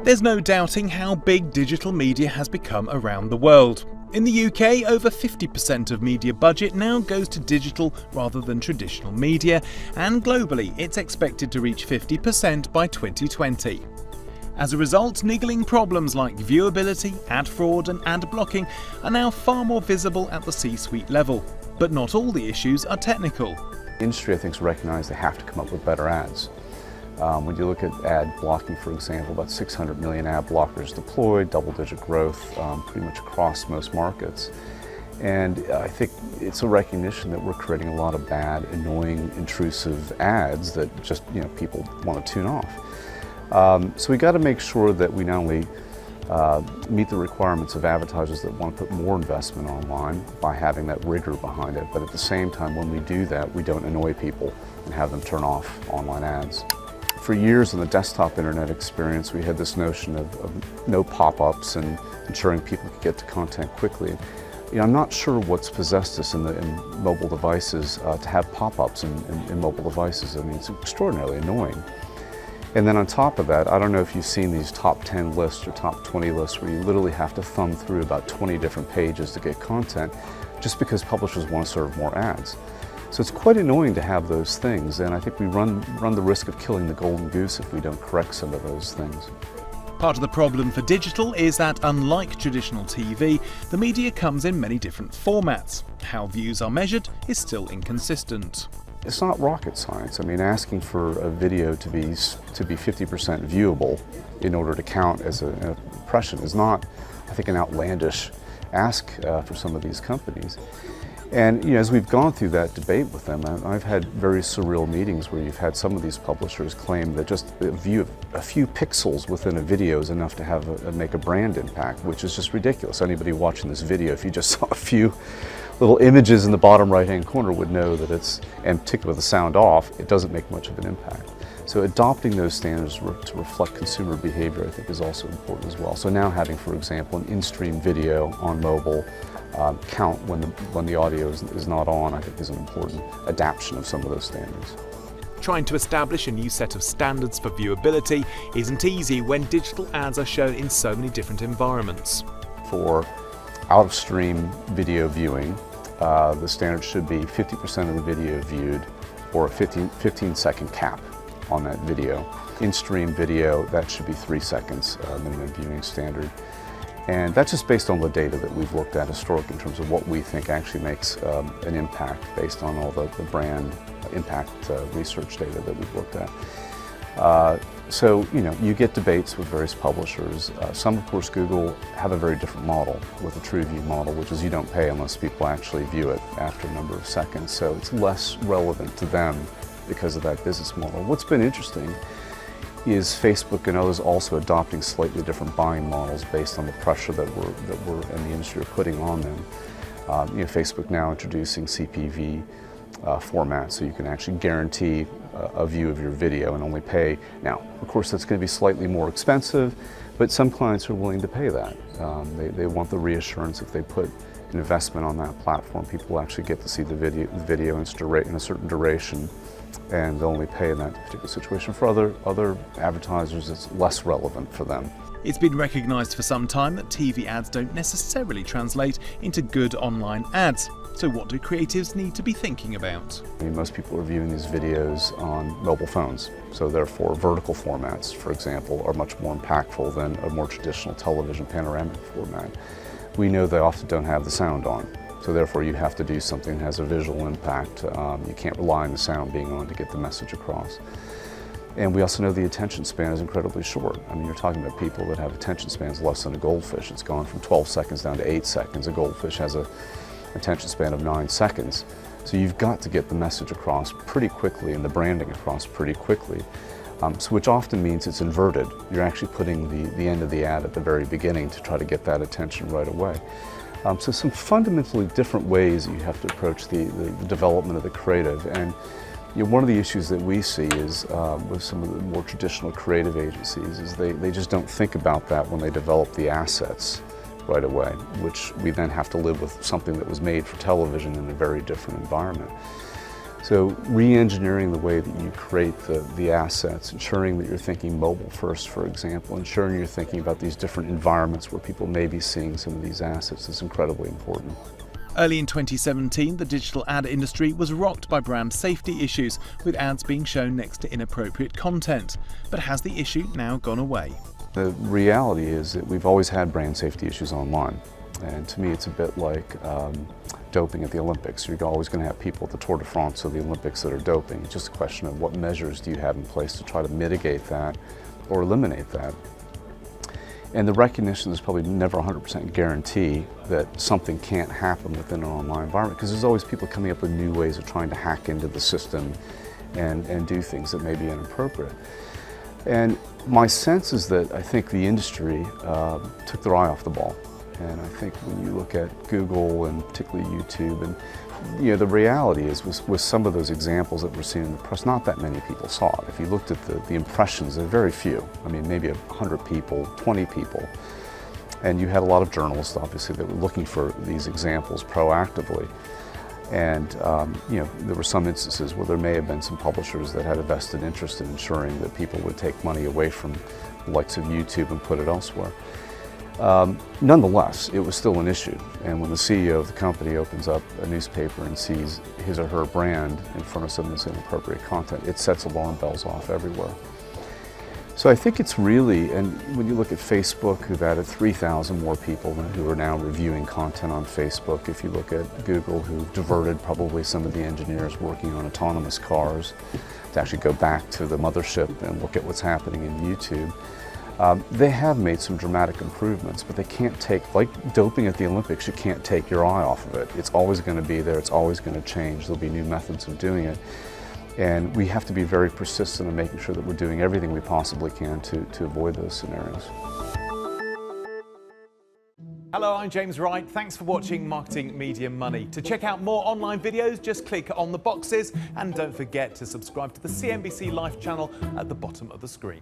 There's no doubting how big digital media has become around the world. In the UK, over 50% of media budget now goes to digital rather than traditional media, and globally it's expected to reach 50% by 2020. As a result, niggling problems like viewability, ad fraud and ad blocking are now far more visible at the C-suite level. But not all the issues are technical. The industry, I think, has recognized they have to come up with better ads. When you look at ad blocking, for example, about 600 million ad blockers deployed, double-digit growth pretty much across most markets. And I think it's a recognition that we're creating a lot of bad, annoying, intrusive ads that just people want to tune off. So we got to make sure that we not only meet the requirements of advertisers that want to put more investment online by having that rigor behind it, but at the same time, when we do that, we don't annoy people and have them turn off online ads. For years in the desktop internet experience, we had this notion of no pop-ups and ensuring people could get to content quickly. I'm not sure what's possessed us in mobile devices to have pop-ups in mobile devices. I mean, it's extraordinarily annoying. And then on top of that, I don't know if you've seen these top 10 lists or top 20 lists where you literally have to thumb through about 20 different pages to get content just because publishers want to serve more ads. So it's quite annoying to have those things, and I think we run the risk of killing the golden goose if we don't correct some of those things. Part of the problem for digital is that, unlike traditional TV, the media comes in many different formats. How views are measured is still inconsistent. It's not rocket science. I mean, asking for a video to be 50% viewable in order to count as an impression is not, I think, an outlandish ask for some of these companies. And as we've gone through that debate with them, I've had very surreal meetings where you've had some of these publishers claim that just a view of a few pixels within a video is enough to make a brand impact, which is just ridiculous. Anybody watching this video, if you just saw a few little images in the bottom right-hand corner, would know that and particularly with the sound off, it doesn't make much of an impact. So adopting those standards to reflect consumer behavior, I think, is also important as well. So now having, for example, an in-stream video on mobile count when the audio is not on, I think, is an important adaptation of some of those standards. Trying to establish a new set of standards for viewability isn't easy when digital ads are shown in so many different environments. For out-of-stream video viewing, the standard should be 50% of the video viewed, or a 15-second cap on that video. In-stream video, that should be 3 seconds minimum viewing standard. And that's just based on the data that we've looked at historically in terms of what we think actually makes an impact based on all the brand impact research data that we've looked at. So, you get debates with various publishers. Some, of course, Google have a very different model with a true view model, which is you don't pay unless people actually view it after a number of seconds. So it's less relevant to them because of that business model. What's been interesting is Facebook and others also adopting slightly different buying models based on the pressure that we're in the industry are putting on them. Facebook now introducing CPV format, so you can actually guarantee a view of your video and only pay. Now, of course, that's going to be slightly more expensive, but some clients are willing to pay that. They want the reassurance if they put an investment on that platform, people will actually get to see the video in a certain duration, and they'll only pay in that particular situation. For other advertisers, it's less relevant for them. It's been recognised for some time that TV ads don't necessarily translate into good online ads. So what do creatives need to be thinking about? I mean, most people are viewing these videos on mobile phones, so therefore vertical formats, for example, are much more impactful than a more traditional television panoramic format. We know they often don't have the sound on, so therefore you have to do something that has a visual impact. You can't rely on the sound being on to get the message across. And we also know the attention span is incredibly short. I mean, you're talking about people that have attention spans less than a goldfish. It's gone from 12 seconds down to 8 seconds. A goldfish has an attention span of 9 seconds. So you've got to get the message across pretty quickly and the branding across pretty quickly, which often means it's inverted. You're actually putting the end of the ad at the very beginning to try to get that attention right away. So some fundamentally different ways you have to approach the development of the creative. And one of the issues that we see is with some of the more traditional creative agencies is they just don't think about that when they develop the assets right away, which we then have to live with something that was made for television in a very different environment. So re-engineering the way that you create the assets, ensuring that you're thinking mobile first, for example, ensuring you're thinking about these different environments where people may be seeing some of these assets is incredibly important. Early in 2017, the digital ad industry was rocked by brand safety issues, with ads being shown next to inappropriate content. But has the issue now gone away? The reality is that we've always had brand safety issues online. And to me, it's a bit like doping at the Olympics. You're always going to have people at the Tour de France or the Olympics that are doping. It's just a question of what measures do you have in place to try to mitigate that or eliminate that. And the recognition is probably never 100% guarantee that something can't happen within an online environment, because there's always people coming up with new ways of trying to hack into the system and do things that may be inappropriate. And my sense is that I think the industry took their eye off the ball. And I think when you look at Google and particularly YouTube, and the reality is with some of those examples that we're seeing in the press, not that many people saw it. If you looked at the impressions, there are very few. I mean, maybe 100 people, 20 people. And you had a lot of journalists, obviously, that were looking for these examples proactively. And there were some instances where there may have been some publishers that had a vested interest in ensuring that people would take money away from the likes of YouTube and put it elsewhere. Nonetheless, it was still an issue, and when the CEO of the company opens up a newspaper and sees his or her brand in front of some of this inappropriate content, it sets alarm bells off everywhere. So I think it's really, and when you look at Facebook, who've added 3,000 more people who are now reviewing content on Facebook, if you look at Google, who've diverted probably some of the engineers working on autonomous cars to actually go back to the mothership and look at what's happening in YouTube. They have made some dramatic improvements, but they can't take, like doping at the Olympics, you can't take your eye off of it. It's always going to be there, it's always going to change, there'll be new methods of doing it. And we have to be very persistent in making sure that we're doing everything we possibly can to avoid those scenarios. Hello, I'm James Wright. Thanks for watching Marketing Media Money. To check out more online videos, just click on the boxes and don't forget to subscribe to the CNBC Live channel at the bottom of the screen.